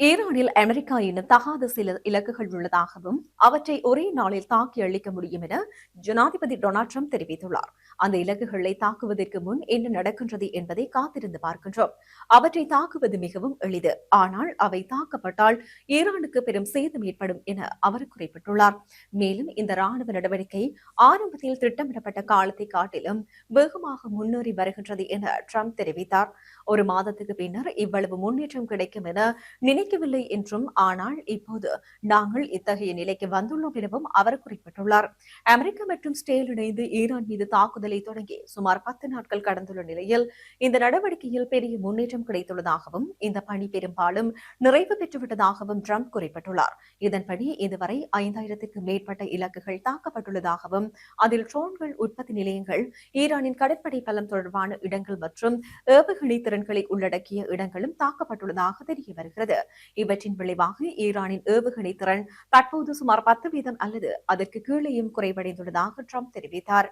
ஈரானில் அமெரிக்கா இன்னும் தகாத சில இலக்குகள் உள்ளதாகவும் அவற்றை ஒரே நாளில் தாக்கி அழிக்க முடியும் என ஜனாதிபதி டொனால்ட் ட்ரம்ப் தெரிவித்துள்ளார். அந்த இலக்குகளை தாக்குவதற்கு முன் என்ன நடக்கின்றது என்பதை காத்திருந்து பார்க்கின்றோம். அவற்றை தாக்குவது மிகவும் எளிது, ஆனால் அவை தாக்கப்பட்டால் ஈரானுக்கு பெரும் சேதம் ஏற்படும் என அவர் குறிப்பிட்டுள்ளார். மேலும் இந்த ராணுவ நடவடிக்கை ஆரம்பத்தில் திட்டமிடப்பட்ட காலத்தை காட்டிலும் வேகமாக முன்னேறி வருகின்றது என ட்ரம்ப் தெரிவித்தார். ஒரு மாதத்துக்கு பின்னர் இவ்வளவு முன்னேற்றம் கிடைக்கும் என நினைக்கவில்லை என்றும், ஆனால் இப்போது நாங்கள் இத்தகைய நிலைக்கு வந்துள்ளோம் எனவும் அவர் குறிப்பிட்டுள்ளார். அமெரிக்கா மற்றும் இஸ்ரேல் இணைந்து ஈரான் மீது தாக்குதலை தொடங்கி சுமார் 10 நாட்கள் கடந்துள்ள நிலையில் இந்த நடவடிக்கையில் பெரிய முன்னேற்றம் கிடைத்துள்ளதாகவும் இந்த பணி பெரும்பாலும் நிறைவு பெற்றுவிட்டதாகவும் ட்ரம்ப் குறிப்பிட்டுள்ளார். இதன்படி இதுவரை 5000க்கும் மேற்பட்ட இலக்குகள் தாக்கப்பட்டுள்ளதாகவும் அதில் ட்ரோன்கள் உற்பத்தி நிலையங்கள், ஈரானின் கடற்படை பலம் தொடர்பான இடங்கள் மற்றும் ஏவுகணை திறன்களை உள்ளடக்கிய இடங்களும் தாக்கப்பட்டுள்ளதாக தெரிய வருகிறது. இவற்றின் விளைவாக ஈரானின் ஏவுகணை திறன் தற்போது சுமார் 10% அல்லது அதற்கு கீழேயும் குறைவடைந்துள்ளதாக ட்ரம்ப் தெரிவித்தார்.